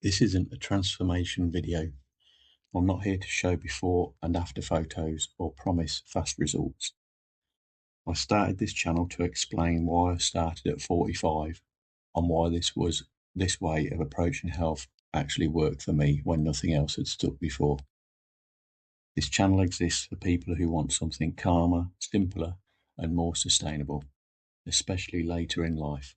This isn't a transformation video. I'm not here to show before and after photos or promise fast results. I started this channel to explain why I started at 45 and why this way of approaching health actually worked for me when nothing else had stuck before. This channel exists for people who want something calmer, simpler, and more sustainable, especially later in life.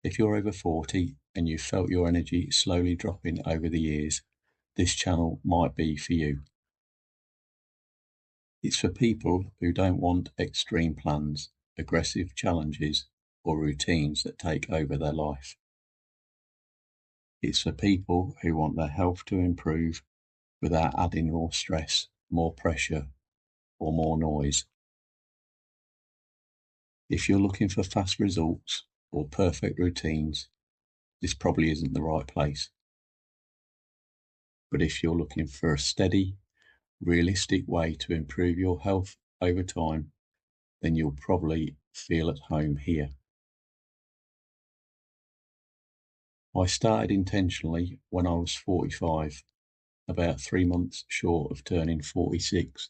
If you're over 40 and you've felt your energy slowly dropping over the years, this channel might be for you. It's for people who don't want extreme plans, aggressive challenges, or routines that take over their life. It's for people who want their health to improve without adding more stress, more pressure, or more noise. If you're looking for fast results or perfect routines, this probably isn't the right place. But if you're looking for a steady, realistic way to improve your health over time, then you'll probably feel at home here. I started intentionally when I was 45, about 3 months short of turning 46.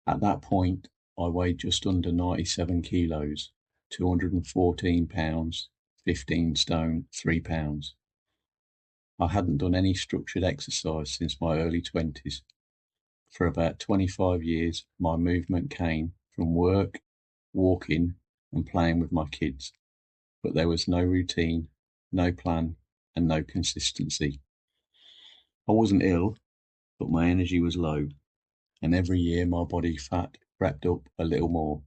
At that point, I weighed just under 97 kilos, 214 pounds, 15 stone, 3 pounds. I hadn't done any structured exercise since my early 20s. For about 25 years, my movement came from work, walking, and playing with my kids. But there was no routine, no plan, and no consistency. I wasn't ill, but my energy was low, and every year my body fat crept up a little more.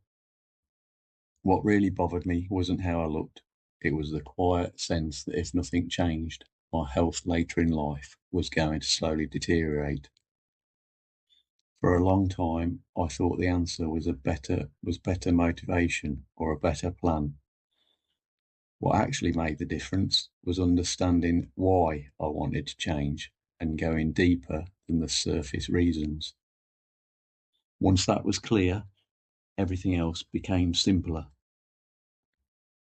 What really bothered me wasn't how I looked. It was the quiet sense that if nothing changed, my health later in life was going to slowly deteriorate. For a long time, I thought the answer was better motivation or a better plan. What actually made the difference was understanding why I wanted to change and going deeper than the surface reasons. Once that was clear, everything else became simpler.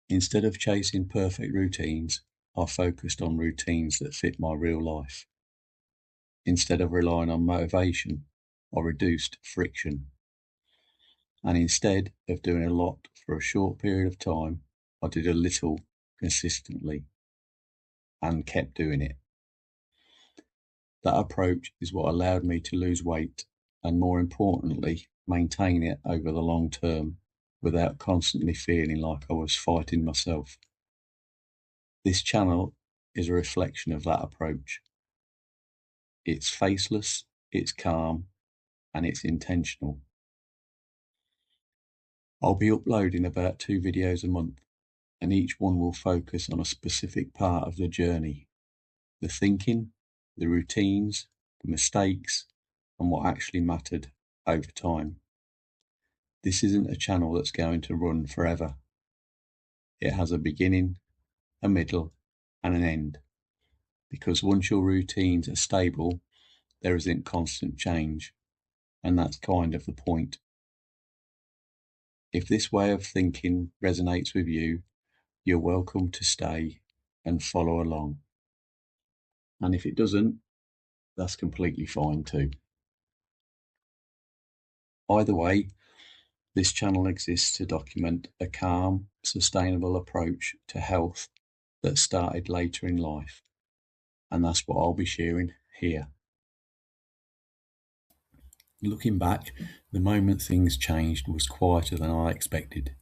Instead of chasing perfect routines, I focused on routines that fit my real life. Instead of relying on motivation, I reduced friction. And instead of doing a lot for a short period of time, I did a little consistently and kept doing it. That approach is what allowed me to lose weight and, more importantly, maintain it over the long term without constantly feeling like I was fighting myself. This channel is a reflection of that approach. It's faceless, it's calm, and it's intentional. I'll be uploading about 2 videos a month, and each one will focus on a specific part of the journey: the thinking, the routines, the mistakes, and what actually mattered over time. This isn't a channel that's going to run forever. It has a beginning, a middle, and an end. Because once your routines are stable, there isn't constant change, and that's kind of the point. If this way of thinking resonates with you, you're welcome to stay and follow along. And if it doesn't, that's completely fine too. Either way, this channel exists to document a calm, sustainable approach to health that started later in life, and that's what I'll be sharing here. Looking back, the moment things changed was quieter than I expected.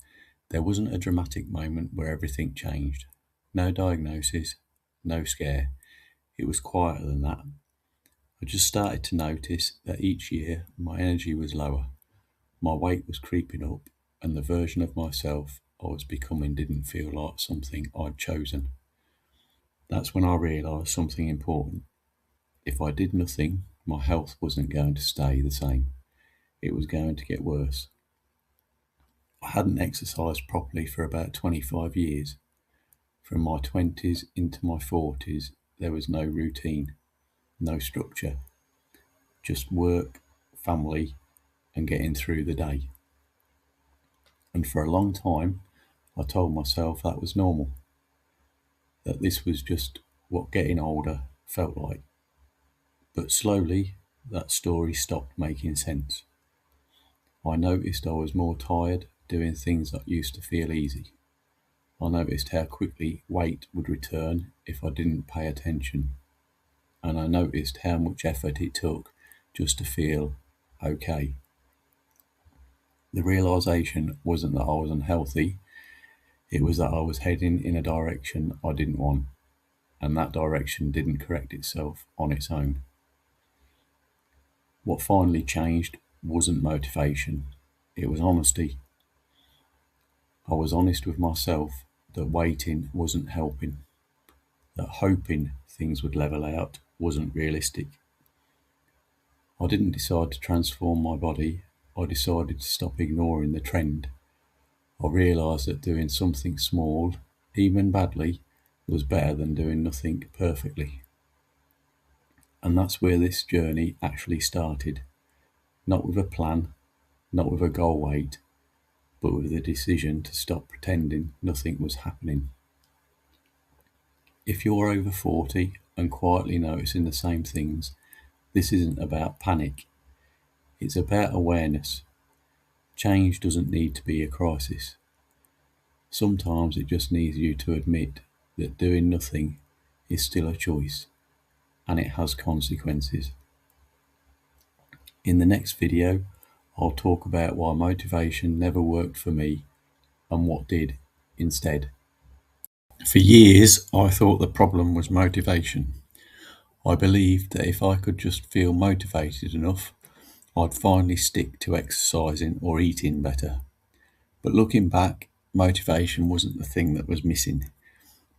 There wasn't a dramatic moment where everything changed. No diagnosis, no scare. It was quieter than that. I just started to notice that each year my energy was lower, my weight was creeping up, and the version of myself I was becoming didn't feel like something I'd chosen. That's when I realised something important. If I did nothing, my health wasn't going to stay the same. It was going to get worse. I hadn't exercised properly for about 25 years. From my 20s into my 40s, there was no routine, no structure, just work, family, and getting through the day. And for a long time, I told myself that was normal. that this was just what getting older felt like. But slowly, that story stopped making sense. I noticed I was more tired doing things that used to feel easy. I noticed how quickly weight would return if I didn't pay attention, and I noticed how much effort it took just to feel okay. The realization wasn't that I was unhealthy, it was that I was heading in a direction I didn't want, and that direction didn't correct itself on its own. What finally changed wasn't motivation, it was honesty. I was honest with myself that waiting wasn't helping, that hoping things would level out wasn't realistic. I didn't decide to transform my body, I decided to stop ignoring the trend. I realised that doing something small, even badly, was better than doing nothing perfectly. And that's where this journey actually started. Not with a plan, not with a goal weight, but with the decision to stop pretending nothing was happening. If you're over 40 and quietly noticing the same things, this isn't about panic. It's about awareness. Change doesn't need to be a crisis. Sometimes it just needs you to admit that doing nothing is still a choice, and it has consequences. In the next video, I'll talk about why motivation never worked for me and what did instead. For years, I thought the problem was motivation. I believed that if I could just feel motivated enough, I'd finally stick to exercising or eating better. But looking back, motivation wasn't the thing that was missing.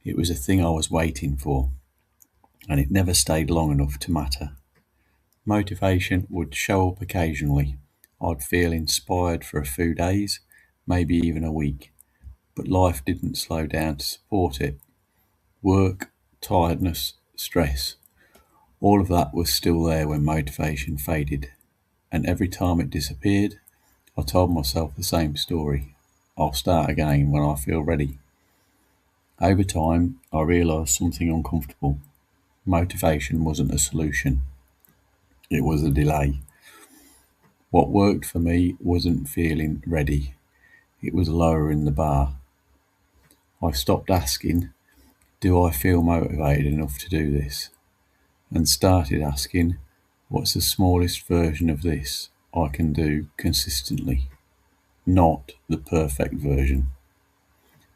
It was a thing I was waiting for, and it never stayed long enough to matter. Motivation would show up occasionally. I'd feel inspired for a few days, maybe even a week, but life didn't slow down to support it. Work, tiredness, stress, all of that was still there when motivation faded, and every time it disappeared, I told myself the same story. I'll start again when I feel ready. Over time, I realised something uncomfortable. Motivation wasn't a solution, it was a delay. What worked for me wasn't feeling ready, it was lowering the bar. I stopped asking, do I feel motivated enough to do this? And started asking, what's the smallest version of this I can do consistently? Not the perfect version,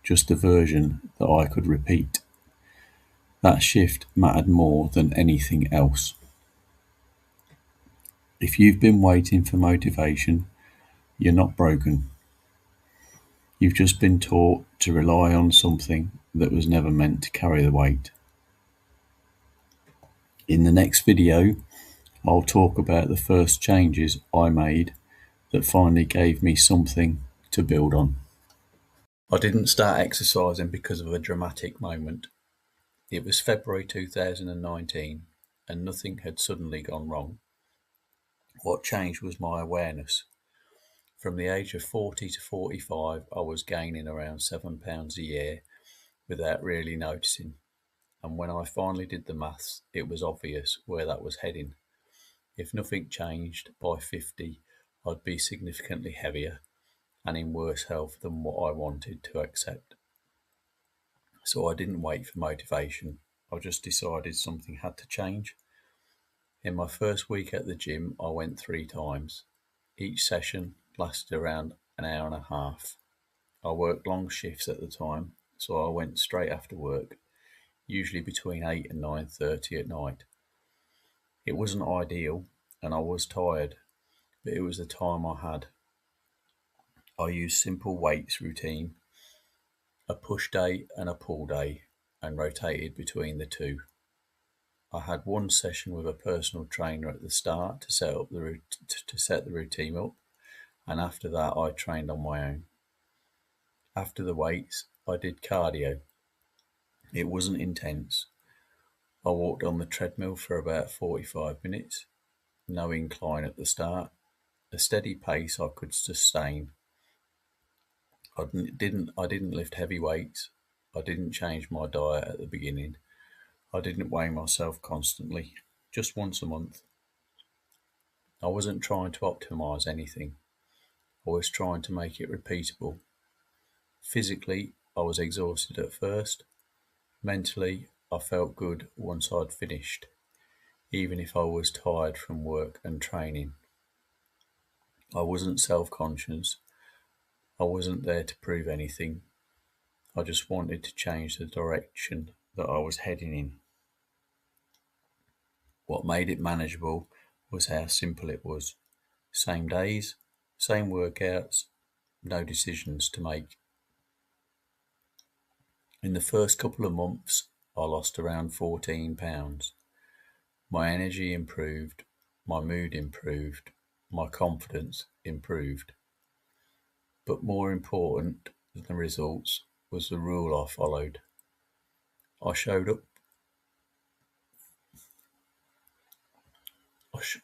just the version that I could repeat. That shift mattered more than anything else. If you've been waiting for motivation, you're not broken. You've just been taught to rely on something that was never meant to carry the weight. In the next video, I'll talk about the first changes I made that finally gave me something to build on. I didn't start exercising because of a dramatic moment. It was February 2019 and nothing had suddenly gone wrong. What changed was my awareness. From the age of 40 to 45, I was gaining around £7 a year without really noticing. And when I finally did the maths, it was obvious where that was heading. If nothing changed, by 50, I'd be significantly heavier and in worse health than what I wanted to accept. So I didn't wait for motivation. I just decided something had to change. In my first week at the gym, I went 3 times. Each session lasted around an hour and a half. I worked long shifts at the time, so I went straight after work, usually between 8 and 9:30 at night. It wasn't ideal, and I was tired, but it was the time I had. I used simple weights routine, a push day and a pull day, and rotated between the two. I had one session with a personal trainer at the start to set the routine up, and after that I trained on my own. After the weights, I did cardio. It wasn't intense. I walked on the treadmill for about 45 minutes, no incline at the start, a steady pace I could sustain. I didn't lift heavy weights. I didn't change my diet at the beginning. I didn't weigh myself constantly, just once a month. I wasn't trying to optimize anything. I was trying to make it repeatable. Physically, I was exhausted at first. Mentally, I felt good once I'd finished, even if I was tired from work and training. I wasn't self-conscious. I wasn't there to prove anything. I just wanted to change the direction that I was heading in. What made it manageable was how simple it was. Same days, same workouts, no decisions to make. In the first couple of months, I lost around 14 pounds. My energy improved, my mood improved, my confidence improved. But more important than the results was the rule I followed. I showed up. I, sh-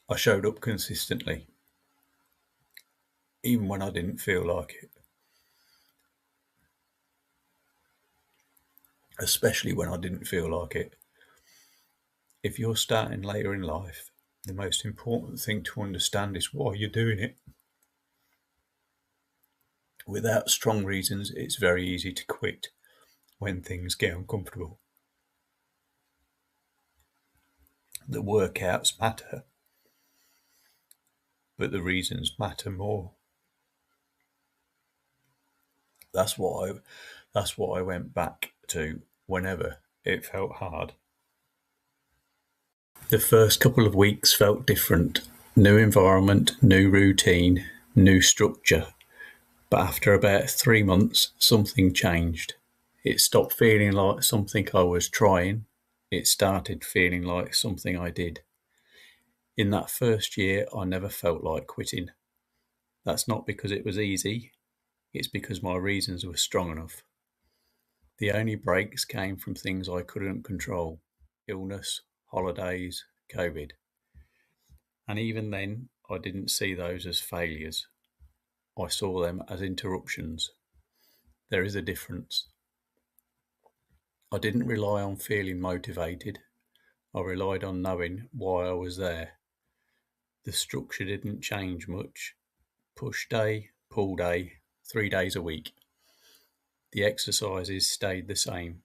I showed up consistently, even when I didn't feel like it. Especially when I didn't feel like it. If you're starting later in life, the most important thing to understand is why you're doing it. Without strong reasons, it's very easy to quit when things get uncomfortable. The workouts matter, but the reasons matter more. That's what I went back to whenever it felt hard. The first couple of weeks felt different. New environment, new routine, new structure. But after about 3 months, something changed. It stopped feeling like something I was trying. It started feeling like something I did. In that first year, I never felt like quitting. That's not because it was easy. It's because my reasons were strong enough. The only breaks came from things I couldn't control: illness, holidays, COVID. And even then, I didn't see those as failures. I saw them as interruptions. There is a difference. I didn't rely on feeling motivated. I relied on knowing why I was there. The structure didn't change much. Push day, pull day, 3 days a week. The exercises stayed the same.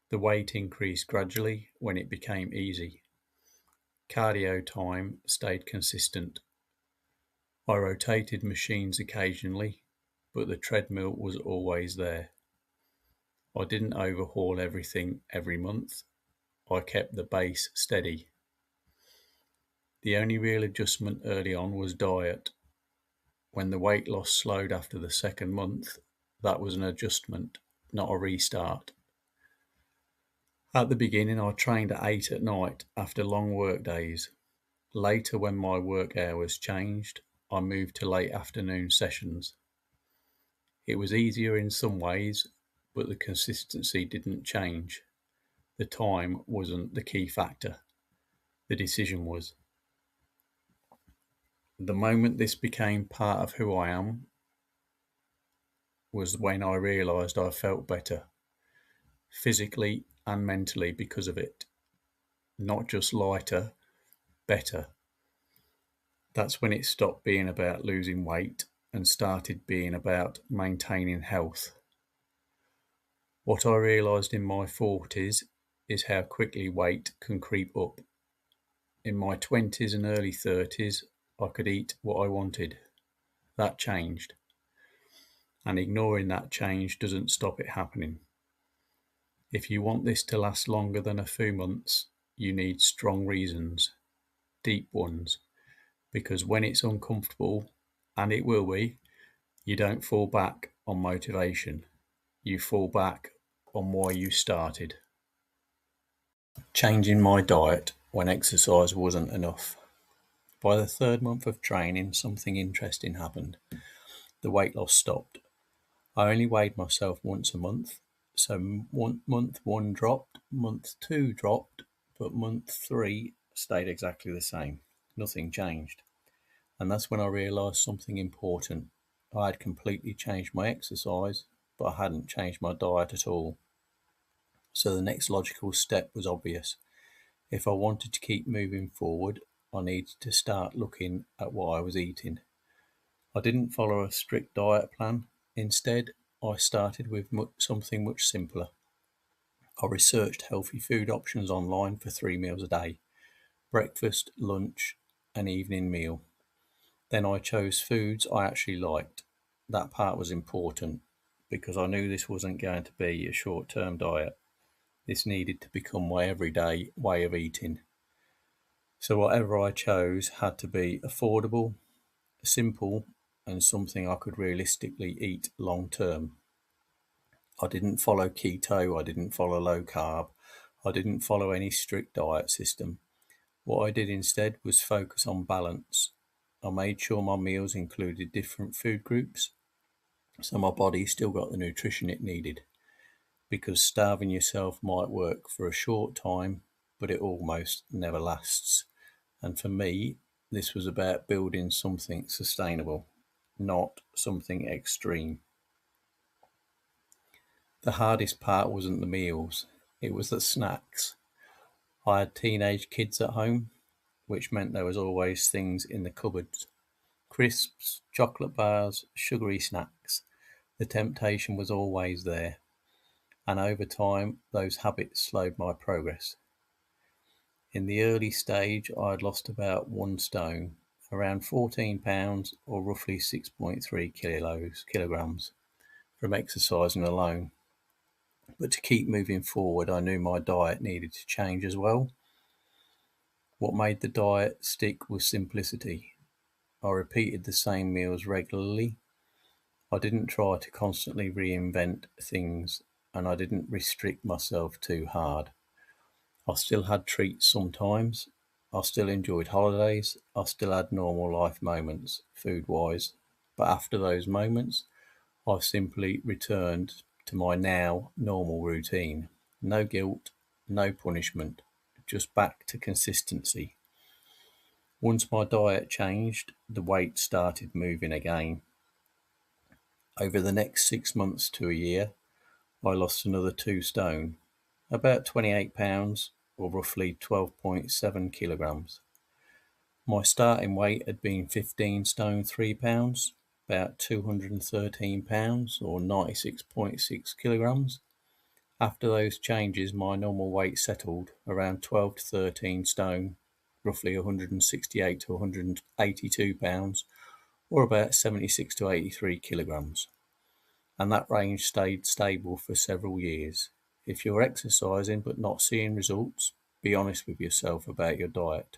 The weight increased gradually when it became easy. Cardio time stayed consistent. I rotated machines occasionally, but the treadmill was always there. I didn't overhaul everything every month. I kept the base steady. The only real adjustment early on was diet. When the weight loss slowed after the second month, that was an adjustment, not a restart. At the beginning, I trained at 8 at night after long work days. Later, when my work hours changed, I moved to late afternoon sessions. It was easier in some ways, but the consistency didn't change. The time wasn't the key factor. The decision was. The moment this became part of who I am was when I realised I felt better, physically and mentally, because of it. Not just lighter, better. That's when it stopped being about losing weight and started being about maintaining health. What I realised in my 40s is how quickly weight can creep up. In my 20s and early 30s, I could eat what I wanted. That changed. And ignoring that change doesn't stop it happening. If you want this to last longer than a few months, you need strong reasons, deep ones, because when it's uncomfortable, and it will be, you don't fall back on motivation. You fall back on why you started. Changing my diet when exercise wasn't enough. By the third month of training, something interesting happened. The weight loss stopped. I only weighed myself once a month. So month one dropped, month two dropped, but month three stayed exactly the same. Nothing changed. And that's when I realised something important. I had completely changed my exercise, but I hadn't changed my diet at all. So the next logical step was obvious. If I wanted to keep moving forward, I needed to start looking at what I was eating. I didn't follow a strict diet plan. Instead, I started with something much simpler. I researched healthy food options online for 3 meals a day: breakfast, lunch, and evening meal. Then I chose foods I actually liked. That part was important because I knew this wasn't going to be a short term diet. This needed to become my everyday way of eating. So whatever I chose had to be affordable, simple, and something I could realistically eat long term. I didn't follow keto, I didn't follow low carb, I didn't follow any strict diet system. What I did instead was focus on balance. I made sure my meals included different food groups so my body still got the nutrition it needed, because starving yourself might work for a short time, but it almost never lasts. And for me, this was about building something sustainable, not something extreme. The hardest part wasn't the meals, it was the snacks. I had teenage kids at home, which meant there was always things in the cupboards: crisps, chocolate bars, sugary snacks. The temptation was always there, and over time, those habits slowed my progress. In the early stage, I had lost about 1 stone, around 14 pounds or roughly 6.3 kilograms from exercising alone. But to keep moving forward, I knew my diet needed to change as well. What made the diet stick was simplicity. I repeated the same meals regularly. I didn't try to constantly reinvent things, and I didn't restrict myself too hard. I still had treats sometimes. I still enjoyed holidays. I still had normal life moments, food wise. But after those moments, I simply returned to my now normal routine. No guilt, no punishment, just back to consistency. Once my diet changed, the weight started moving again. Over the next 6 months to a year, I lost another 2 stone, about 28 pounds or roughly 12.7 kilograms. My starting weight had been 15 stone 3 pounds, about 213 pounds or 96.6 kilograms. After those changes, my normal weight settled around 12 to 13 stone, roughly 168 to 182 pounds, or about 76 to 83 kilograms. And that range stayed stable for several years. If you're exercising but not seeing results, be honest with yourself about your diet.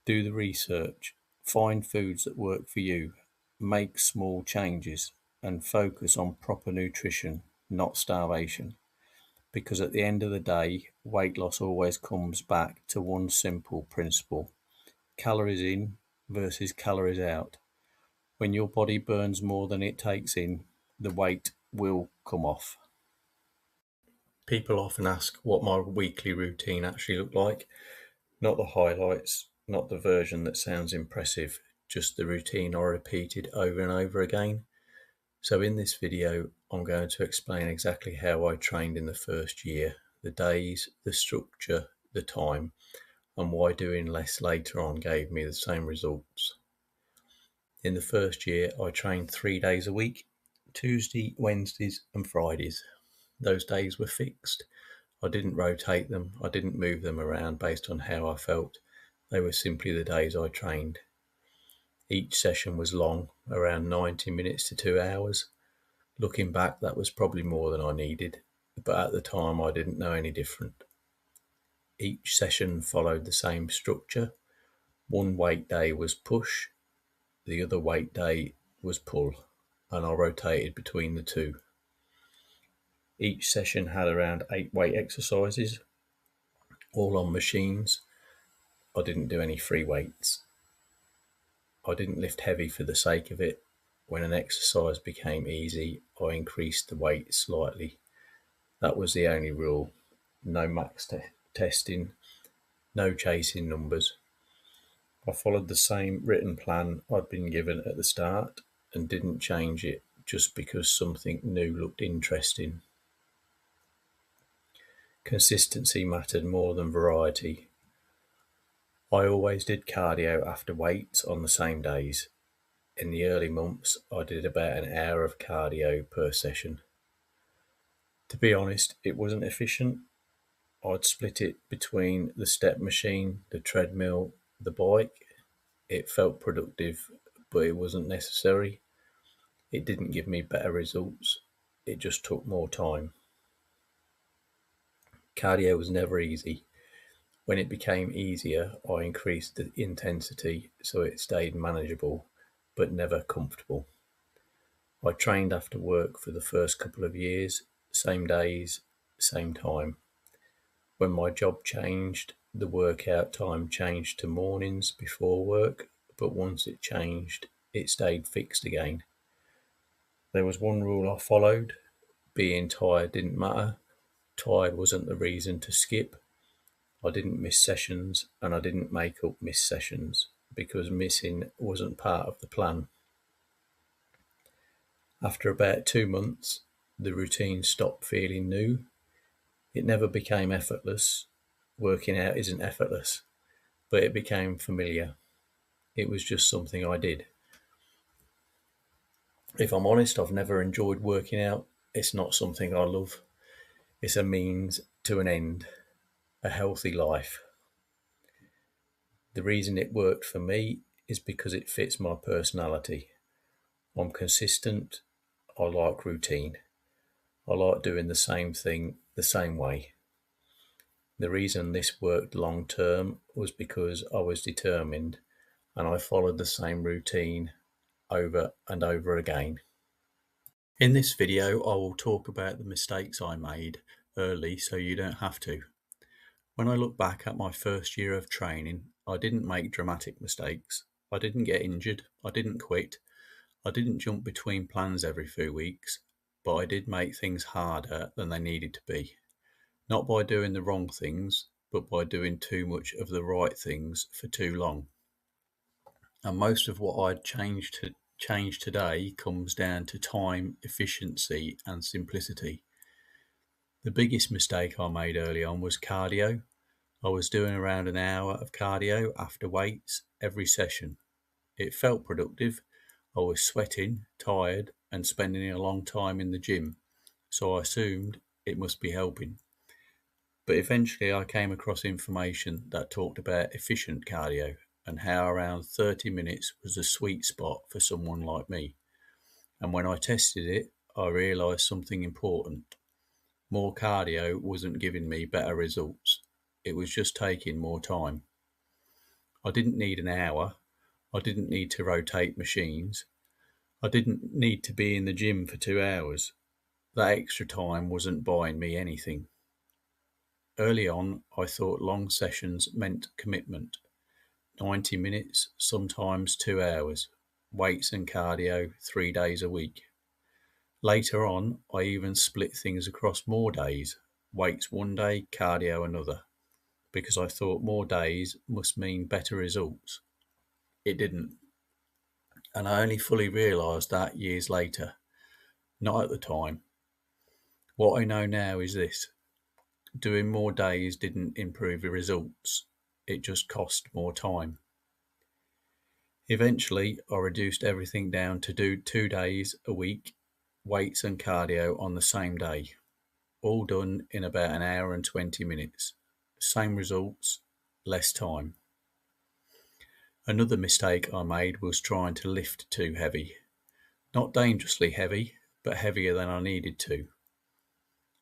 Do the research, find foods that work for you, make small changes, and focus on proper nutrition, not starvation. Because at the end of the day, weight loss always comes back to one simple principle: calories in versus calories out. When your body burns more than it takes in, the weight will come off. People often ask what my weekly routine actually looked like. Not the highlights, not the version that sounds impressive, just the routine I repeated over and over again. So in this video, I'm going to explain exactly how I trained in the first year, the days, the structure, the time, and why doing less later on gave me the same results. In the first year, I trained 3 days a week: Tuesday, Wednesdays, and Fridays. Those days were fixed. I didn't rotate them, I didn't move them around based on how I felt. They were simply the days I trained. Each session was long, around 90 minutes to 2 hours. Looking back, that was probably more than I needed, but at the time I didn't know any different. Each session followed the same structure. One weight day was push, the other weight day was pull, and I rotated between the two. Each session had around 8 weight exercises, all on machines. I didn't do any free weights. I didn't lift heavy for the sake of it. When an exercise became easy, I increased the weight slightly. That was the only rule. No max testing, no chasing numbers. I followed the same written plan I'd been given at the start and didn't change it just because something new looked interesting. Consistency mattered more than variety. I always did cardio after weights on the same days. In the early months, I did about an hour of cardio per session. To be honest, it wasn't efficient. I'd split it between the step machine, the treadmill, the bike. It felt productive, but it wasn't necessary. It didn't give me better results. It just took more time. Cardio was never easy. When it became easier, I increased the intensity so it stayed manageable, but never comfortable. I trained after work for the first couple of years, same days, same time. When my job changed, the workout time changed to mornings before work, but once it changed, it stayed fixed again. There was one rule I followed: being tired didn't matter. Tired wasn't the reason to skip. I didn't miss sessions and I didn't make up missed sessions because missing wasn't part of the plan. After about 2 months, the routine stopped feeling new. It never became effortless. Working out isn't effortless, but it became familiar. It was just something I did. If I'm honest, I've never enjoyed working out. It's not something I love. It's a means to an end, a healthy life. The reason it worked for me is because it fits my personality. I'm consistent. I like routine. I like doing the same thing the same way. The reason this worked long term was because I was determined and I followed the same routine over and over again. In this video, I will talk about the mistakes I made early so you don't have to. When I look back at my first year of training, I didn't make dramatic mistakes. I didn't get injured. I didn't quit. I didn't jump between plans every few weeks, but I did make things harder than they needed to be. Not by doing the wrong things, but by doing too much of the right things for too long. And most of what I'd change today comes down to time, efficiency, and simplicity. The biggest mistake I made early on was cardio. I was doing around an hour of cardio after weights every session. It felt productive. I was sweating, tired, and spending a long time in the gym, so I assumed it must be helping. But eventually I came across information that talked about efficient cardio and how around 30 minutes was a sweet spot for someone like me. And when I tested it, I realised something important. More cardio wasn't giving me better results. It was just taking more time. I didn't need an hour. I didn't need to rotate machines. I didn't need to be in the gym for 2 hours. That extra time wasn't buying me anything. Early on, I thought long sessions meant commitment. 90 minutes, sometimes 2 hours. Weights and cardio 3 days a week. Later on, I even split things across more days. Weights one day, cardio another. Because I thought more days must mean better results. It didn't. And I only fully realised that years later. Not at the time. What I know now is this: doing more days didn't improve the results. It just cost more time. Eventually, I reduced everything down to do 2 days a week, weights and cardio on the same day. All done in about an hour and 20 minutes. Same results, less time. Another mistake I made was trying to lift too heavy. Not dangerously heavy, but heavier than I needed to.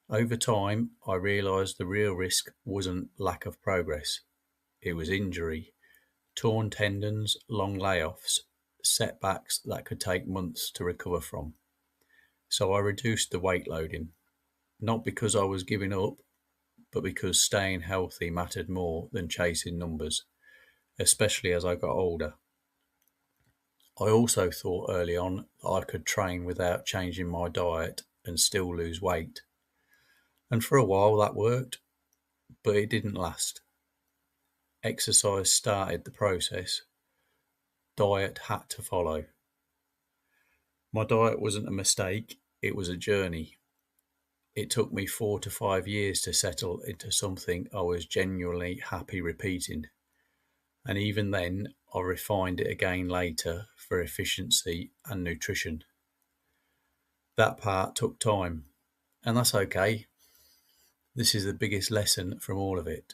Over time, I realised the real risk wasn't lack of progress. It was injury, torn tendons, long layoffs, setbacks that could take months to recover from. So I reduced the weight loading, not because I was giving up, but because staying healthy mattered more than chasing numbers, especially as I got older. I also thought early on that I could train without changing my diet and still lose weight. And for a while that worked, but it didn't last. Exercise started the process. Diet had to follow. My diet wasn't a mistake, it was a journey. It took me 4 to 5 years to settle into something I was genuinely happy repeating. And even then, I refined it again later for efficiency and nutrition. That part took time, and that's okay. This is the biggest lesson from all of it.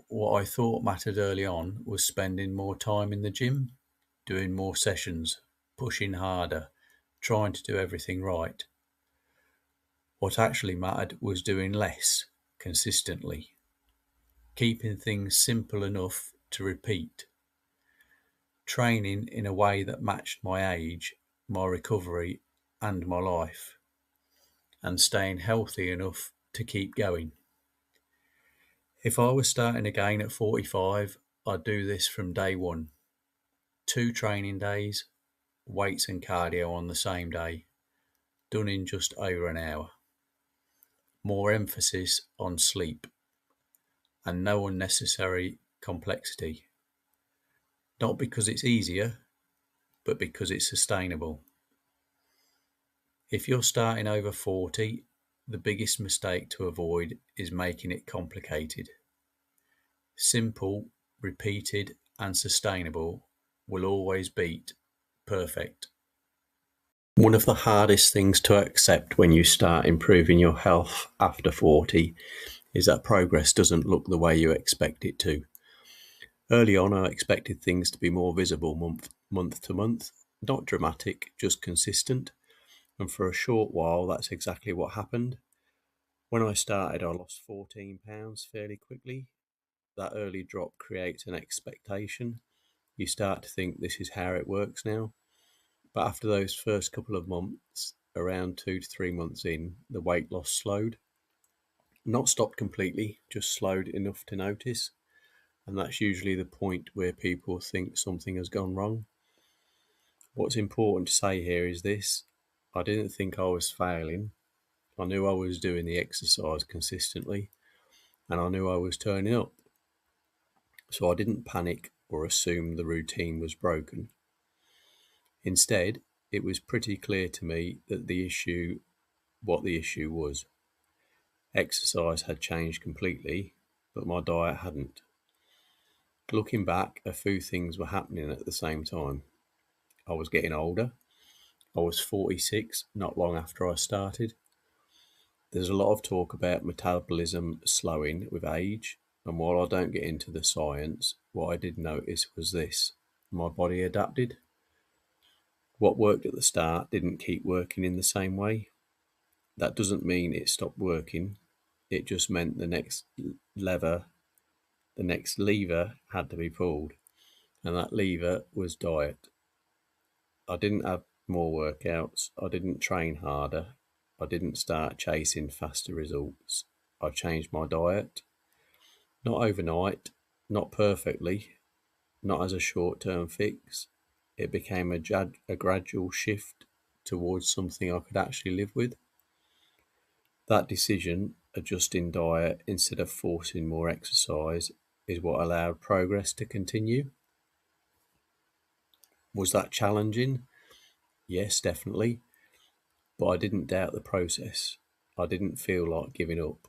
What I thought mattered early on was spending more time in the gym, doing more sessions, pushing harder, trying to do everything right. What actually mattered was doing less consistently, keeping things simple enough to repeat, training in a way that matched my age, my recovery, and my life, and staying healthy enough to keep going. If I was starting again at 45, I'd do this from day one. 2 training days, weights and cardio on the same day, done in just over an hour. More emphasis on sleep, and no unnecessary complexity. Not because it's easier, but because it's sustainable. If you're starting over 40, the biggest mistake to avoid is making it complicated. Simple, repeated, and sustainable will always beat perfect. One of the hardest things to accept when you start improving your health after 40 is that progress doesn't look the way you expect it to. Early on, I expected things to be more visible month to month, not dramatic, just consistent. And for a short while, that's exactly what happened. When I started, I lost 14 pounds fairly quickly. That early drop creates an expectation. You start to think this is how it works now. But after those first couple of months, around 2 to 3 months in, the weight loss slowed. Not stopped completely, just slowed enough to notice. And that's usually the point where people think something has gone wrong. What's important to say here is this: I didn't think I was failing. I knew I was doing the exercise consistently, and I knew I was turning up. So I didn't panic or assume the routine was broken. Instead, it was pretty clear to me that what the issue was. Exercise had changed completely, but my diet hadn't. Looking back, a few things were happening at the same time. I was getting older. I was 46 not long after I started. There's a lot of talk about metabolism slowing with age, and while I don't get into the science, what I did notice was this: my body adapted. What worked at the start didn't keep working in the same way. That doesn't mean it stopped working. It just meant lever, the next lever had to be pulled, and that lever was diet. I didn't have more workouts. I didn't train harder. I didn't start chasing faster results. I changed my diet. Not overnight, not perfectly, not as a short-term fix. It became a gradual shift towards something I could actually live with. That decision, adjusting diet instead of forcing more exercise, is what allowed progress to continue. Was that challenging? Yes, definitely. But I didn't doubt the process. I didn't feel like giving up.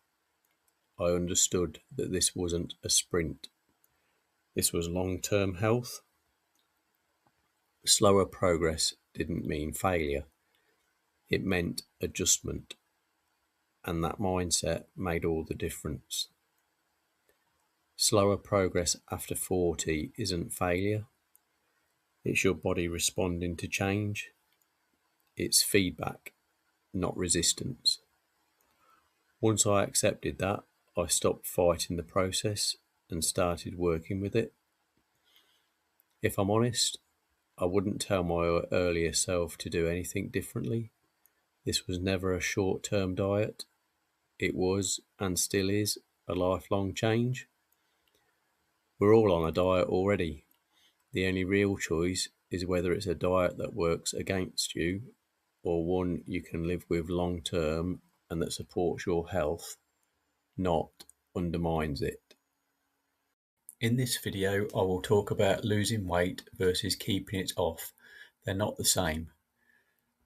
I understood that this wasn't a sprint. This was long-term health. Slower progress didn't mean failure. It meant adjustment. And that mindset made all the difference. Slower progress after 40 isn't failure. It's your body responding to change. It's feedback, not resistance. Once I accepted that, I stopped fighting the process and started working with it. If I'm honest, I wouldn't tell my earlier self to do anything differently. This was never a short-term diet. It was, and still is, a lifelong change. We're all on a diet already. The only real choice is whether it's a diet that works against you or one you can live with long term and that supports your health, not undermines it. In this video, I will talk about losing weight versus keeping it off. They're not the same.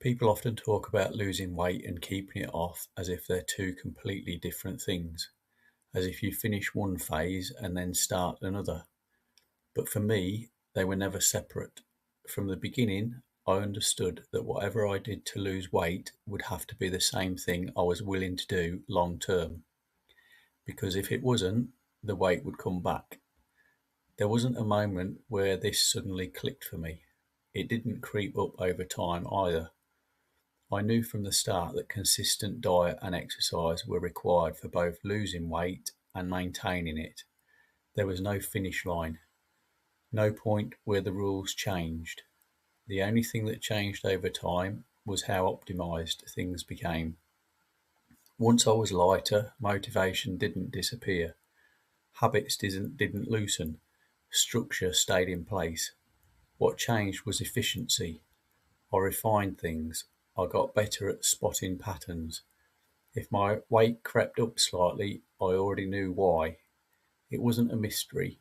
People often talk about losing weight and keeping it off as if they're two completely different things, as if you finish one phase and then start another. But for me, they were never separate. From the beginning, I understood that whatever I did to lose weight would have to be the same thing I was willing to do long term, because if it wasn't, the weight would come back. There wasn't a moment where this suddenly clicked for me. It didn't creep up over time either. I knew from the start that consistent diet and exercise were required for both losing weight and maintaining it. There was no finish line, no point where the rules changed. The only thing that changed over time was how optimized things became. Once I was lighter, motivation didn't disappear. Habits didn't loosen. Structure stayed in place. What changed was efficiency. I refined things. I got better at spotting patterns. If my weight crept up slightly, I already knew why. It wasn't a mystery.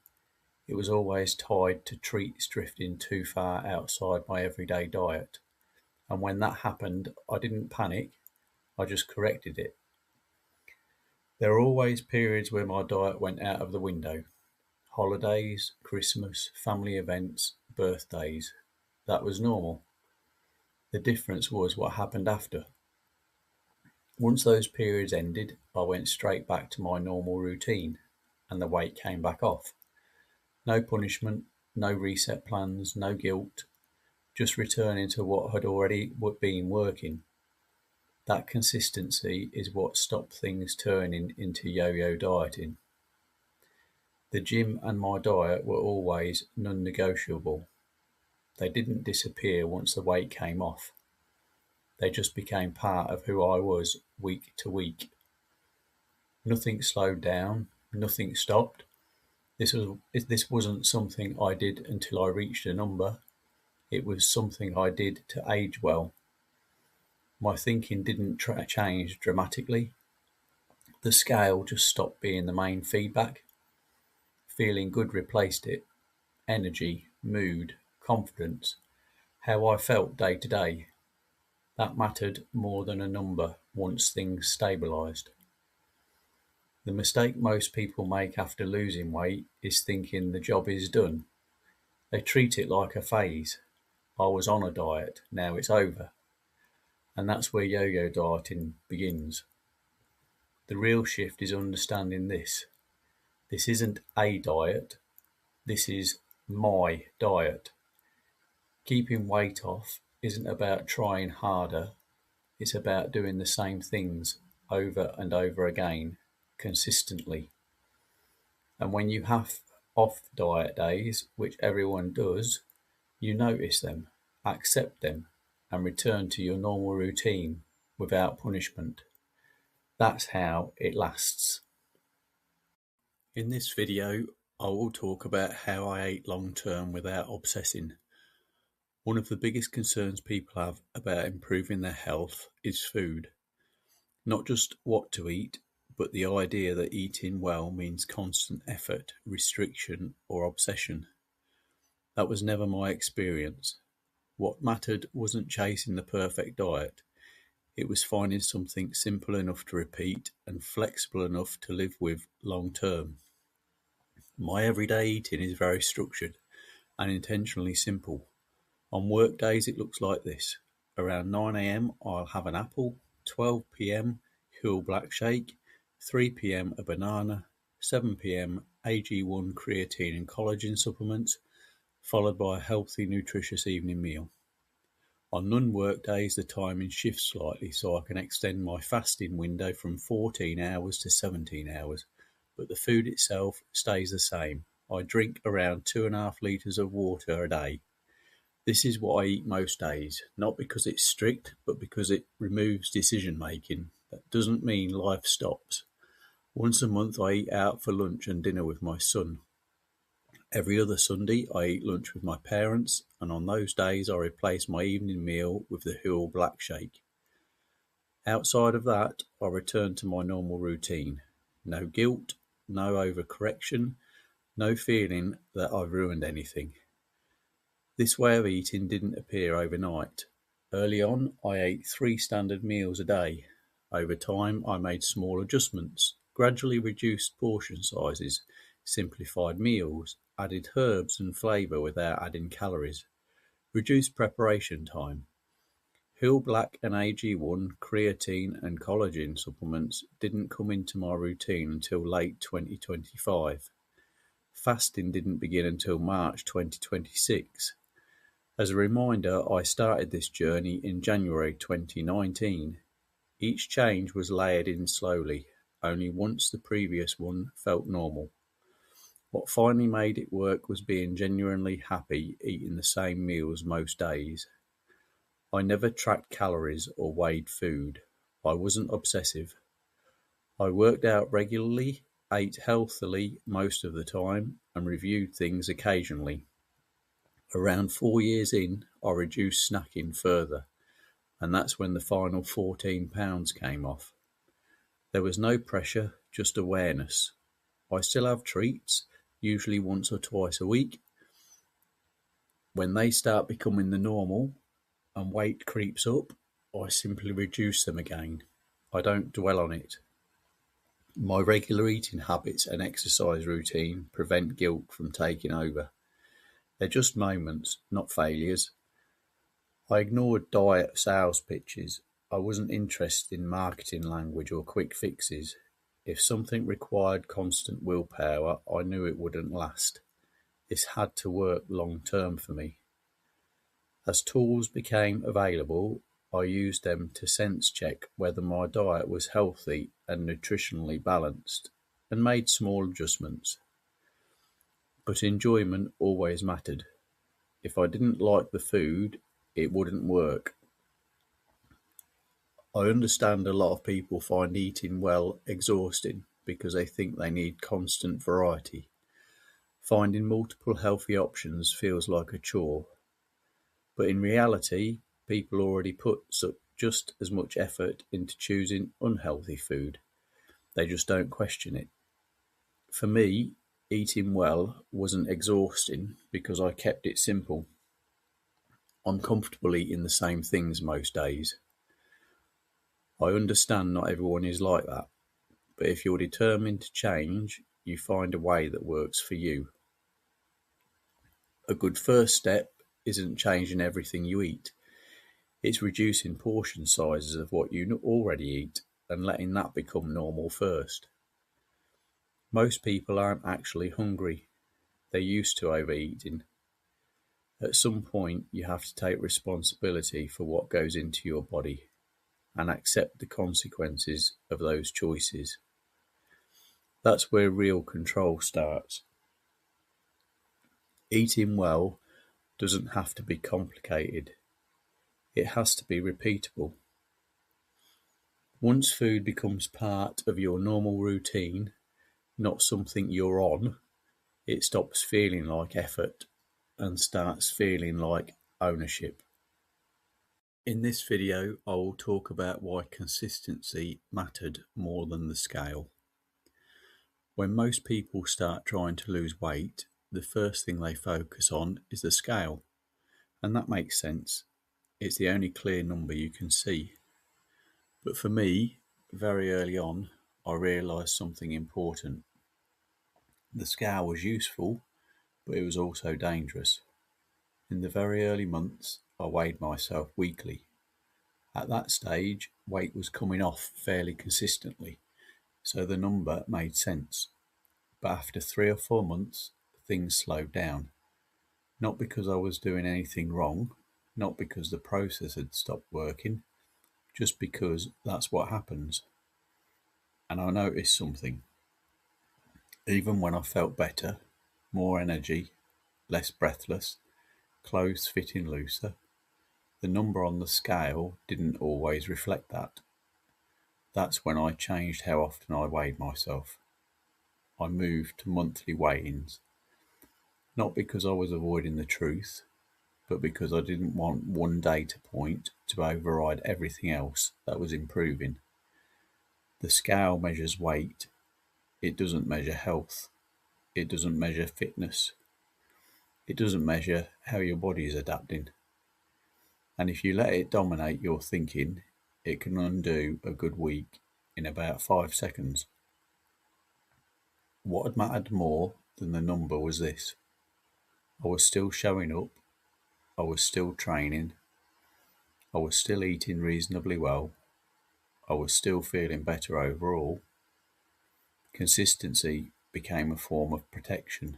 It was always tied to treats drifting too far outside my everyday diet. And when that happened, I didn't panic, I just corrected it. There were always periods where my diet went out of the window. Holidays, Christmas, family events, birthdays. That was normal. The difference was what happened after. Once those periods ended, I went straight back to my normal routine, and the weight came back off. No punishment, no reset plans, no guilt, just returning to what had already been working. That consistency is what stopped things turning into yo-yo dieting. The gym and my diet were always non-negotiable. They didn't disappear once the weight came off. They just became part of who I was week to week. Nothing slowed down, nothing stopped. This wasn't something I did until I reached a number. It was something I did to age well. My thinking didn't change dramatically. The scale just stopped being the main feedback. Feeling good replaced it. Energy, mood, confidence, how I felt day to day. That mattered more than a number once things stabilised. The mistake most people make after losing weight is thinking the job is done. They treat it like a phase. I was on a diet, now it's over. And that's where yo-yo dieting begins. The real shift is understanding this. This isn't a diet, this is my diet. Keeping weight off isn't about trying harder, it's about doing the same things over and over again, consistently. And when you have off diet days, which everyone does, you notice them, accept them, and return to your normal routine without punishment. That's how it lasts. In this video, I will talk about how I ate long term without obsessing. One of the biggest concerns people have about improving their health is food. Not just what to eat, but the idea that eating well means constant effort, restriction, or obsession. That was never my experience. What mattered wasn't chasing the perfect diet. It was finding something simple enough to repeat and flexible enough to live with long term. My everyday eating is very structured and intentionally simple. On work days it looks like this. Around 9 a.m. I'll have an apple, 12 p.m. Huel Black Shake, 3 p.m. a banana, 7 p.m. AG1 creatine and collagen supplements, followed by a healthy nutritious evening meal. On non-work days the timing shifts slightly so I can extend my fasting window from 14 hours to 17 hours, but the food itself stays the same. I drink around 2.5 litres of water a day. This is what I eat most days, not because it's strict, but because it removes decision making. That doesn't mean life stops. Once a month I eat out for lunch and dinner with my son. Every other Sunday I eat lunch with my parents, and on those days I replace my evening meal with the Huel Black Shake. Outside of that, I return to my normal routine. No guilt, no overcorrection, no feeling that I've ruined anything. This way of eating didn't appear overnight. Early on, I ate 3 standard meals a day. Over time, I made small adjustments, gradually reduced portion sizes, simplified meals, added herbs and flavour without adding calories, reduced preparation time. Hill Black and AG1 creatine and collagen supplements didn't come into my routine until late 2025. Fasting didn't begin until March 2026. As a reminder, I started this journey in January 2019. Each change was layered in slowly, only once the previous one felt normal. What finally made it work was being genuinely happy eating the same meals most days. I never tracked calories or weighed food. I wasn't obsessive. I worked out regularly, ate healthily most of the time, and reviewed things occasionally. Around 4 years in, I reduced snacking further, and that's when the final 14 pounds came off. There was no pressure, just awareness. I still have treats, usually once or twice a week. When they start becoming the normal and weight creeps up, I simply reduce them again. I don't dwell on it. My regular eating habits and exercise routine prevent guilt from taking over. They're just moments, not failures. I ignored diet sales pitches. I wasn't interested in marketing language or quick fixes. If something required constant willpower, I knew it wouldn't last. This had to work long term for me. As tools became available, I used them to sense check whether my diet was healthy and nutritionally balanced, and made small adjustments. But enjoyment always mattered. If I didn't like the food, it wouldn't work. I understand a lot of people find eating well exhausting because they think they need constant variety. Finding multiple healthy options feels like a chore. But in reality, people already put just as much effort into choosing unhealthy food. They just don't question it. For me, eating well wasn't exhausting because I kept it simple. I'm comfortable eating the same things most days. I understand not everyone is like that, but if you're determined to change, you find a way that works for you. A good first step isn't changing everything you eat. It's reducing portion sizes of what you already eat and letting that become normal first. Most people aren't actually hungry. They're used to overeating. At some point, you have to take responsibility for what goes into your body and accept the consequences of those choices. That's where real control starts. Eating well doesn't have to be complicated. It has to be repeatable. Once food becomes part of your normal routine, not something you're on, it stops feeling like effort and starts feeling like ownership. In this video, I will talk about why consistency mattered more than the scale. When most people start trying to lose weight, the first thing they focus on is the scale, and that makes sense. It's the only clear number you can see. But for me, very early on, I realised something important. The scale was useful, but it was also dangerous. In the very early months, I weighed myself weekly. At that stage, weight was coming off fairly consistently, so the number made sense. But after 3 or 4 months, things slowed down. Not because I was doing anything wrong, not because the process had stopped working, just because that's what happens. And I noticed something. Even when I felt better, more energy, less breathless, clothes fitting looser, the number on the scale didn't always reflect that. That's when I changed how often I weighed myself. I moved to monthly weigh-ins, not because I was avoiding the truth, but because I didn't want one data point to override everything else that was improving. The scale measures weight. It doesn't measure health. It doesn't measure fitness. It doesn't measure how your body is adapting. And if you let it dominate your thinking, it can undo a good week in about 5 seconds. What had mattered more than the number was this: I was still showing up, I was still training, I was still eating reasonably well, I was still feeling better overall. Consistency became a form of protection,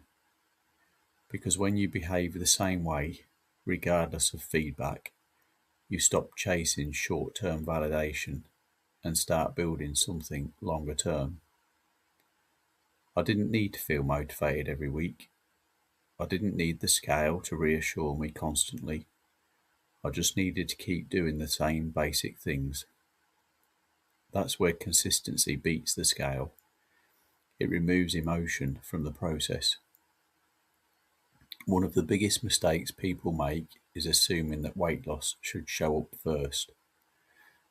because when you behave the same way, regardless of feedback, you stop chasing short-term validation and start building something longer term. I didn't need to feel motivated every week. I didn't need the scale to reassure me constantly. I just needed to keep doing the same basic things. That's where consistency beats the scale. It removes emotion from the process. One of the biggest mistakes people make is assuming that weight loss should show up first.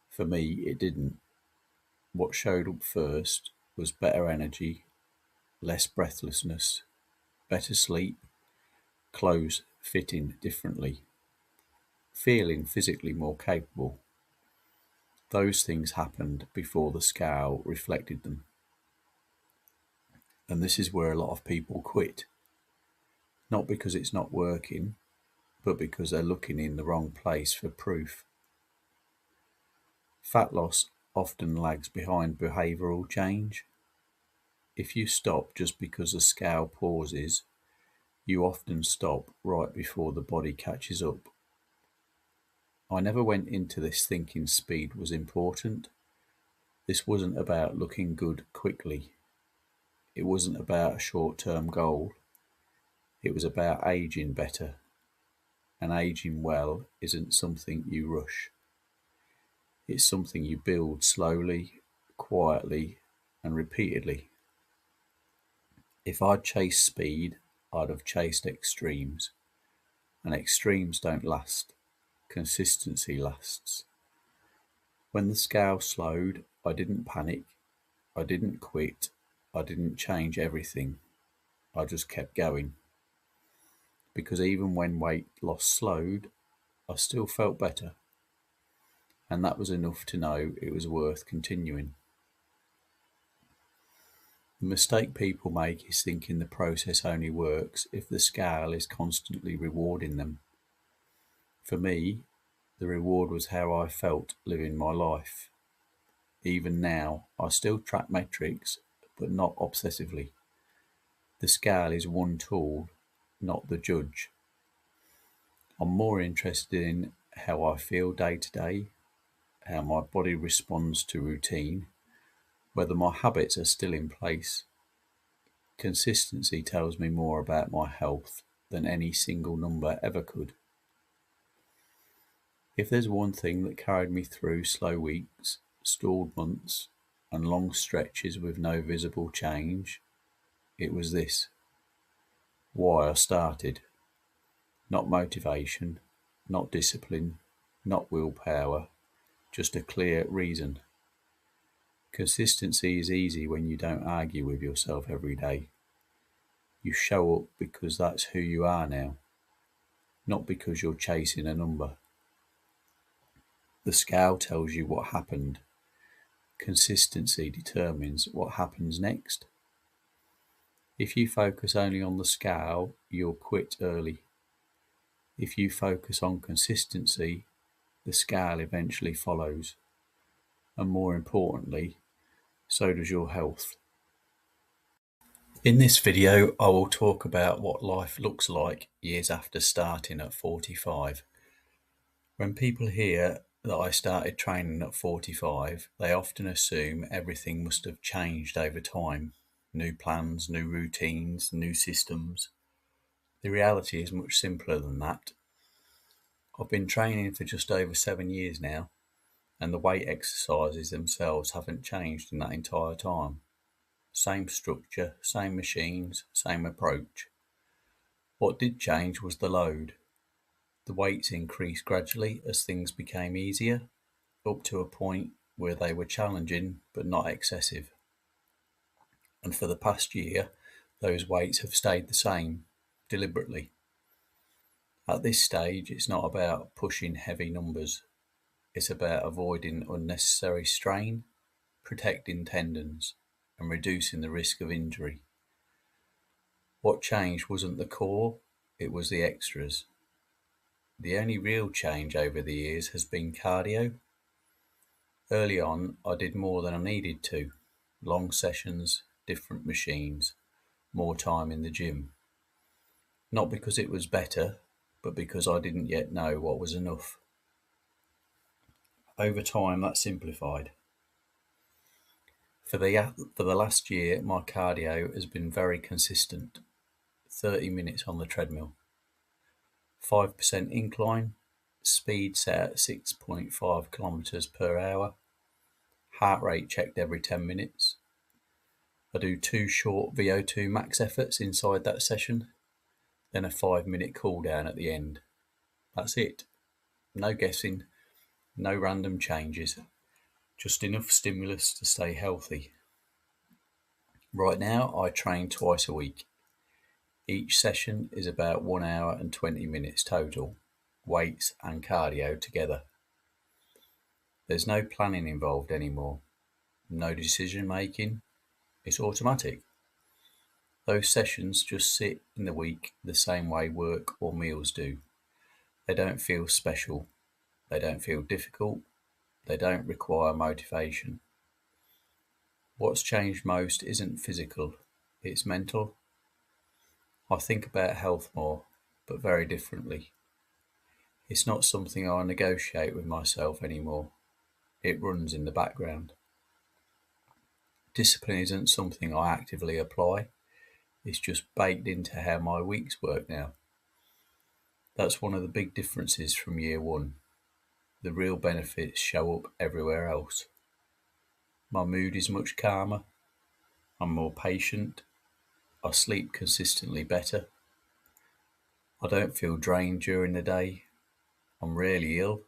For me, it didn't. What showed up first was better energy, less breathlessness, better sleep, clothes fitting differently, feeling physically more capable. Those things happened before the scale reflected them. And this is where a lot of people quit. Not because it's not working, but because they're looking in the wrong place for proof. Fat loss often lags behind behavioural change. If you stop just because the scale pauses, you often stop right before the body catches up. I never went into this thinking speed was important. This wasn't about looking good quickly. It wasn't about a short-term goal. It was about aging better. And aging well isn't something you rush. It's something you build slowly, quietly, and repeatedly. If I'd chased speed, I'd have chased extremes. And extremes don't last. Consistency lasts. When the scale slowed, I didn't panic. I didn't quit. I didn't change everything. I just kept going. Because even when weight loss slowed, I still felt better. And that was enough to know it was worth continuing. The mistake people make is thinking the process only works if the scale is constantly rewarding them. For me, the reward was how I felt living my life. Even now, I still track metrics, but not obsessively. The scale is one tool, not the judge. I'm more interested in how I feel day to day, how my body responds to routine, whether my habits are still in place. Consistency tells me more about my health than any single number ever could. If there's one thing that carried me through slow weeks, stalled months, and long stretches with no visible change, it was this: why I started. Not motivation, not discipline, not willpower, just a clear reason. Consistency is easy when you don't argue with yourself every day. You show up because that's who you are now, not because you're chasing a number. The scale tells you what happened. Consistency determines what happens next. If you focus only on the scale, you'll quit early. If you focus on consistency, the scale eventually follows. And more importantly, so does your health. In this video, I will talk about what life looks like years after starting at 45. When people hear that I started training at 45, they often assume everything must have changed over time. New plans, new routines, new systems. The reality is much simpler than that. I've been training for just over 7 years now, and the weight exercises themselves haven't changed in that entire time. Same structure, same machines, same approach. What did change was the load. The weights increased gradually as things became easier, up to a point where they were challenging but not excessive. And for the past year, those weights have stayed the same, deliberately. At this stage, it's not about pushing heavy numbers. It's about avoiding unnecessary strain, protecting tendons, and reducing the risk of injury. What changed wasn't the core, it was the extras. The only real change over the years has been cardio. Early on, I did more than I needed to. Long sessions, different machines, more time in the gym. Not because it was better, but because I didn't yet know what was enough. Over time, that simplified. For the last year, my cardio has been very consistent. 30 minutes on the treadmill, 5% incline, speed set at 6.5 kilometers per hour, heart rate checked every 10 minutes. I do 2 short VO2 max efforts inside that session, then a 5-minute cool down at the end. That's it. No guessing, no random changes, just enough stimulus to stay healthy. Right now, I train twice a week. Each session is about 1 hour and 20 minutes total, weights and cardio together. There's no planning involved anymore, no decision making, it's automatic. Those sessions just sit in the week the same way work or meals do. They don't feel special, they don't feel difficult, they don't require motivation. What's changed most isn't physical, it's mental. I think about health more, but very differently. It's not something I negotiate with myself anymore. It runs in the background. Discipline isn't something I actively apply. It's just baked into how my weeks work now. That's one of the big differences from year one. The real benefits show up everywhere else. My mood is much calmer. I'm more patient. I sleep consistently better. I don't feel drained during the day. I'm rarely ill.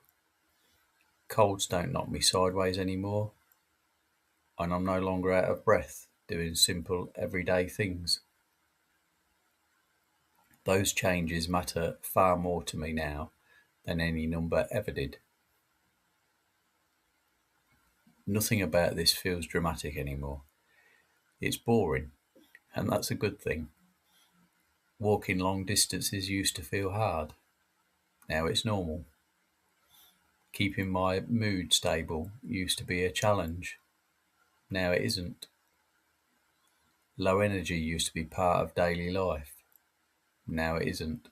Colds don't knock me sideways anymore. And I'm no longer out of breath doing simple everyday things. Those changes matter far more to me now than any number ever did. Nothing about this feels dramatic anymore. It's boring, and that's a good thing. Walking long distances used to feel hard. Now it's normal. Keeping my mood stable used to be a challenge. Now it isn't. Low energy used to be part of daily life. Now it isn't.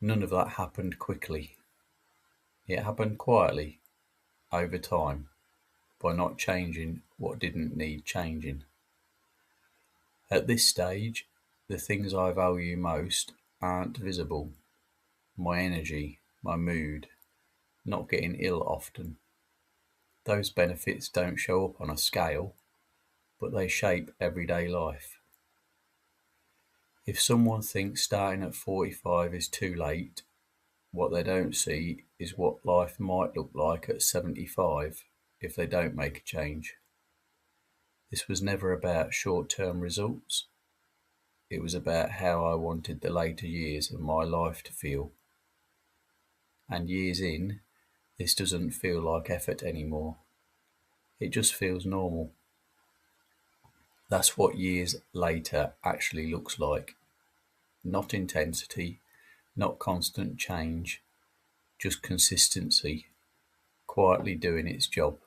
None of that happened quickly. It happened quietly, over time, by not changing what didn't need changing. At this stage, the things I value most aren't visible. My energy, my mood, not getting ill often. Those benefits don't show up on a scale, but they shape everyday life. If someone thinks starting at 45 is too late, what they don't see is what life might look like at 75 if they don't make a change. This was never about short-term results. It was about how I wanted the later years of my life to feel. And years in, this doesn't feel like effort anymore. It just feels normal. That's what years later actually looks like. Not intensity, not constant change, just consistency, quietly doing its job.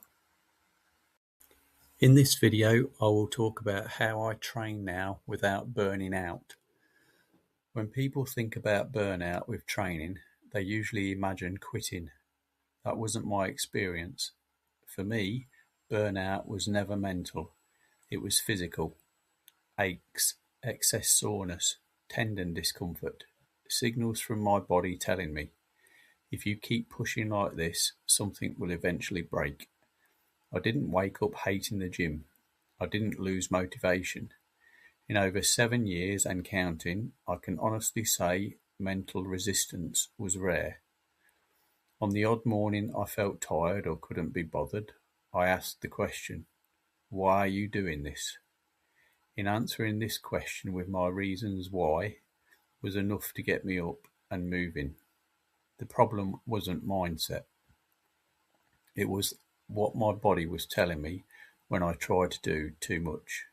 In this video, I will talk about how I train now without burning out. When people think about burnout with training, they usually imagine quitting. That wasn't my experience. For me, burnout was never mental. It was physical. Aches, excess soreness, tendon discomfort, signals from my body telling me, if you keep pushing like this, something will eventually break. I didn't wake up hating the gym. I didn't lose motivation. In over 7 years and counting, I can honestly say mental resistance was rare. On the odd morning I felt tired or couldn't be bothered, I asked the question, why are you doing this? In answering this question with my reasons why, was enough to get me up and moving. The problem wasn't mindset. It was what my body was telling me when I tried to do too much.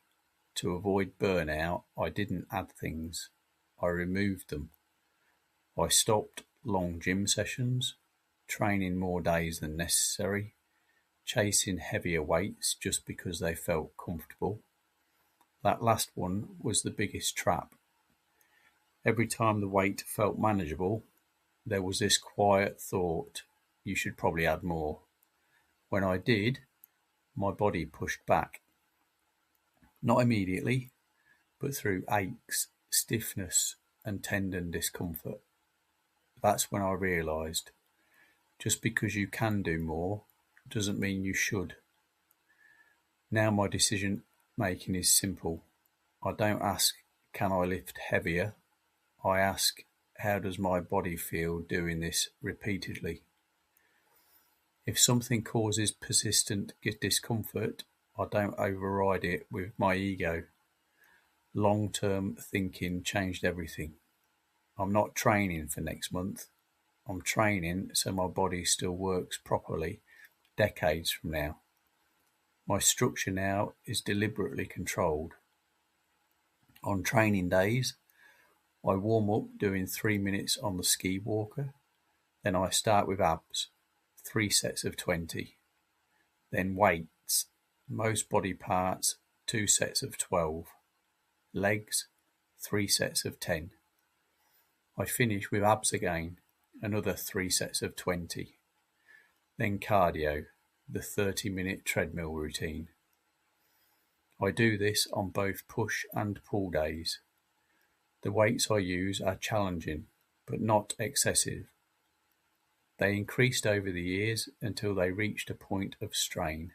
To avoid burnout, I didn't add things. I removed them. I stopped long gym sessions, training more days than necessary, chasing heavier weights just because they felt comfortable. That last one was the biggest trap. Every time the weight felt manageable, there was this quiet thought, you should probably add more. When I did, my body pushed back. Not immediately, but through aches, stiffness, and tendon discomfort. That's when I realised, just because you can do more doesn't mean you should. Now my decision making is simple. I don't ask, can I lift heavier? I ask, how does my body feel doing this repeatedly? If something causes persistent discomfort, I don't override it with my ego. Long-term thinking changed everything. I'm not training for next month. I'm training so my body still works properly decades from now. My structure now is deliberately controlled. On training days, I warm up doing 3 minutes on the ski walker. Then I start with abs, 3 sets of 20. Then weights, most body parts, 2 sets of 12. Legs, 3 sets of 10. I finish with abs again, another 3 sets of 20. Then cardio, the 30-minute treadmill routine. I do this on both push and pull days. The weights I use are challenging, but not excessive. They increased over the years until they reached a point of strain,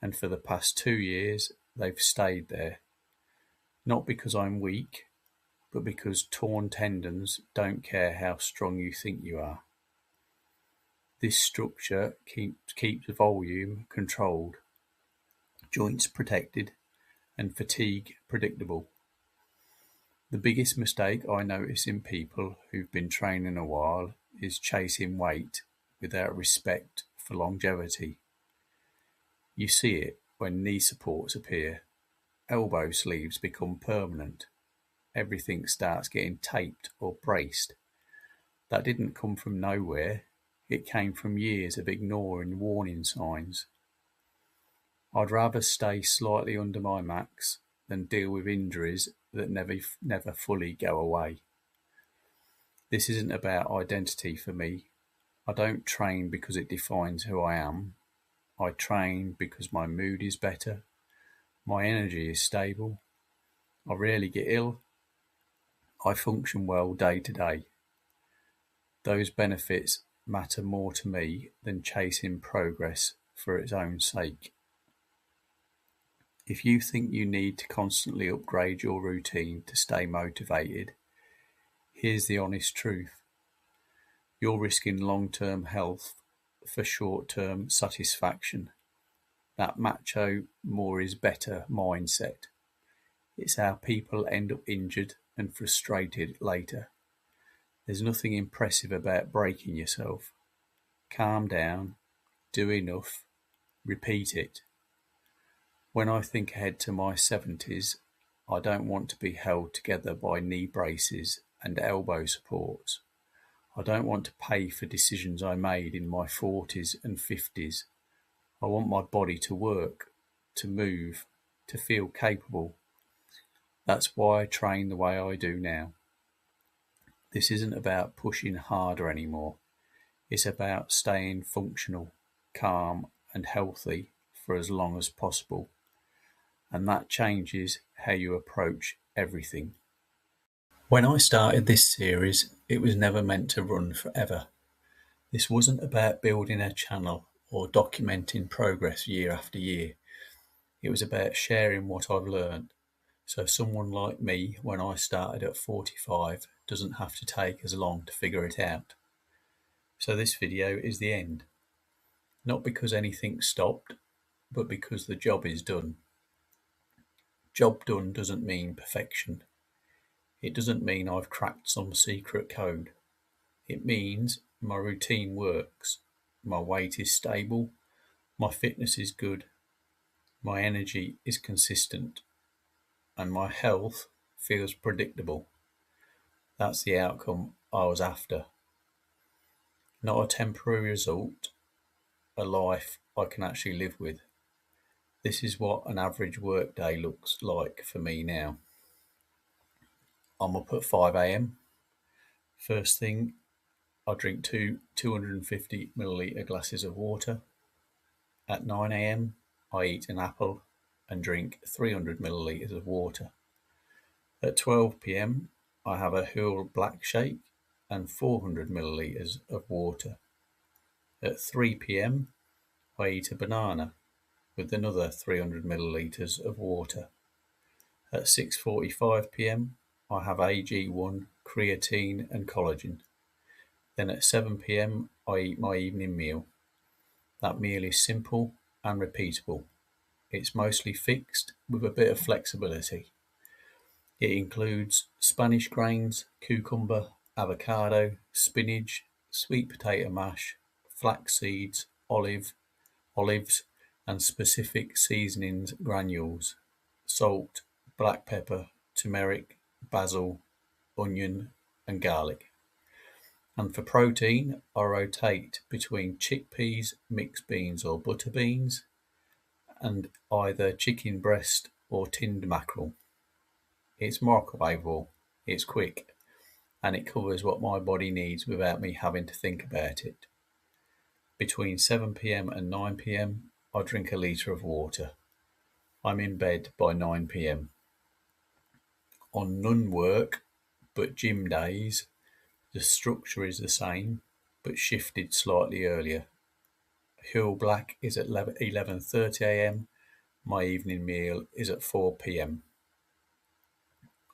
and for the past 2 years they've stayed there. Not because I'm weak, but because torn tendons don't care how strong you think you are. This structure keeps volume controlled, joints protected, and fatigue predictable. The biggest mistake I notice in people who've been training a while is chasing weight without respect for longevity. You see it when knee supports appear, elbow sleeves become permanent, everything starts getting taped or braced. That didn't come from nowhere, it came from years of ignoring warning signs. I'd rather stay slightly under my max than deal with injuries that never fully go away. This isn't about identity for me. I don't train because it defines who I am. I train because my mood is better, my energy is stable, I rarely get ill, I function well day to day. Those benefits matter more to me than chasing progress for its own sake. If you think you need to constantly upgrade your routine to stay motivated, here's the honest truth. You're risking long-term health for short-term satisfaction. That macho more is better mindset. It's how people end up injured and frustrated later. There's nothing impressive about breaking yourself. Calm down, do enough, repeat it. When I think ahead to my 70s, I don't want to be held together by knee braces and elbow supports. I don't want to pay for decisions I made in my 40s and 50s. I want my body to work, to move, to feel capable. That's why I train the way I do now. This isn't about pushing harder anymore. It's about staying functional, calm, and healthy for as long as possible. And that changes how you approach everything. When I started this series, it was never meant to run forever. This wasn't about building a channel or documenting progress year after year. It was about sharing what I've learned, so someone like me, when I started at 45, doesn't have to take as long to figure it out. So this video is the end. Not because anything stopped, but because the job is done. Job done doesn't mean perfection. It doesn't mean I've cracked some secret code. It means my routine works, my weight is stable, my fitness is good, my energy is consistent, and my health feels predictable. That's the outcome I was after. Not a temporary result, a life I can actually live with. This is what an average workday looks like for me now. I'm up at 5 a.m. First thing, I drink two 250 milliliter glasses of water. At 9 a.m., I eat an apple and drink 300 milliliters of water. At 12 p.m., I have a Huel black shake and 400 milliliters of water. At 3 p.m., I eat a banana with another 300 milliliters of water. At 6:45 p.m., I have AG1, creatine and collagen. Then at 7 p.m., I eat my evening meal. That meal is simple and repeatable. It's mostly fixed with a bit of flexibility. It includes Spanish grains, cucumber, avocado, spinach, sweet potato mash, flax seeds, olives, and specific seasonings granules, salt, black pepper, turmeric, basil, onion, and garlic. And for protein, I rotate between chickpeas, mixed beans, or butter beans, and either chicken breast or tinned mackerel. It's microwavable, it's quick, and it covers what my body needs without me having to think about it. Between 7 p.m. and 9 p.m., I drink a litre of water. I'm in bed by 9 p.m. On non-work but gym days, the structure is the same but shifted slightly earlier. Huel Black is at 11:30 a.m. My evening meal is at 4 p.m.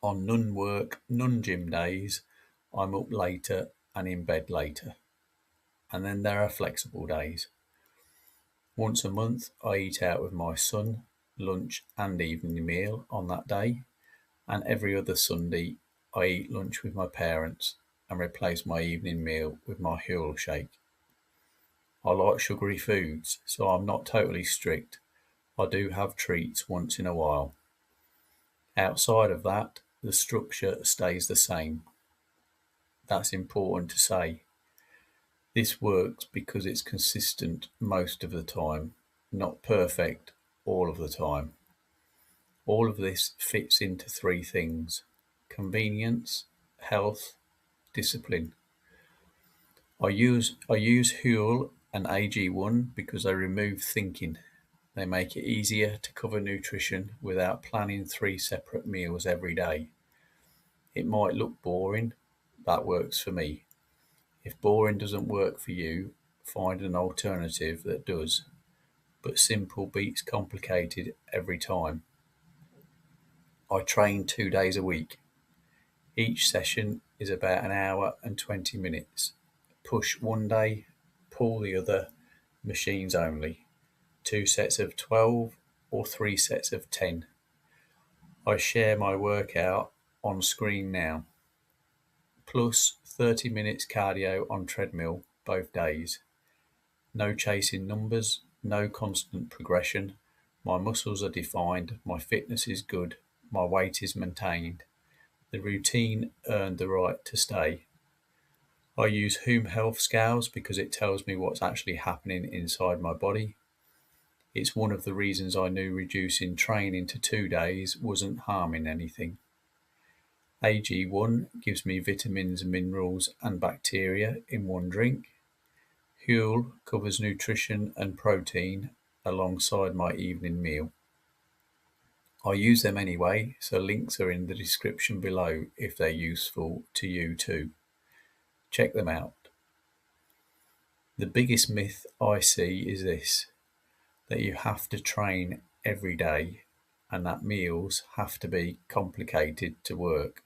On non-work, non-gym days, I'm up later and in bed later. And then there are flexible days. Once a month, I eat out with my son, lunch and evening meal on that day. And every other Sunday, I eat lunch with my parents and replace my evening meal with my Huel shake. I like sugary foods, so I'm not totally strict. I do have treats once in a while. Outside of that, the structure stays the same. That's important to say. This works because it's consistent most of the time, not perfect all of the time. All of this fits into three things: convenience, health, discipline. I use Huel and AG1 because they remove thinking. They make it easier to cover nutrition without planning three separate meals every day. It might look boring, that works for me. If boring doesn't work for you, find an alternative that does. But simple beats complicated every time. I train 2 days a week. Each session is about an hour and 20 minutes. Push one day, pull the other, machines only. 2 sets of 12 or 3 sets of 10. I share my workout on screen now. Plus 30 minutes cardio on treadmill both days. No chasing numbers, no constant progression. My muscles are defined, my fitness is good, my weight is maintained. The routine earned the right to stay. I use Hume Health Scales because it tells me what's actually happening inside my body. It's one of the reasons I knew reducing training to 2 days wasn't harming anything. AG1 gives me vitamins, minerals, and bacteria in one drink. Huel covers nutrition and protein alongside my evening meal. I use them anyway, so links are in the description below if they're useful to you too. Check them out. The biggest myth I see is this: that you have to train every day and that meals have to be complicated to work.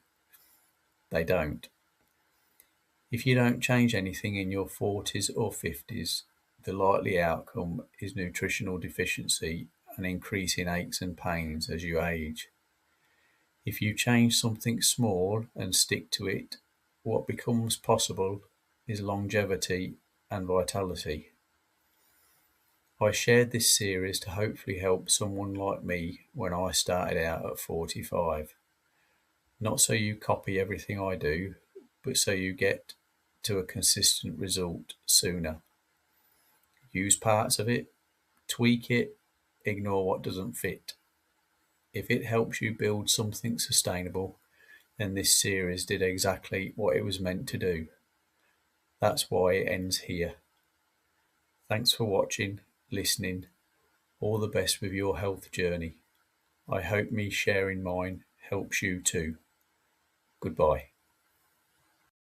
They don't. If you don't change anything in your 40s or 50s, the likely outcome is nutritional deficiency and increasing aches and pains as you age. If you change something small and stick to it, what becomes possible is longevity and vitality. I shared this series to hopefully help someone like me when I started out at 45. Not so you copy everything I do, but so you get to a consistent result sooner. Use parts of it, tweak it, ignore what doesn't fit. If it helps you build something sustainable, then this series did exactly what it was meant to do. That's why it ends here. Thanks for watching, listening. All the best with your health journey. I hope me sharing mine helps you too. Goodbye.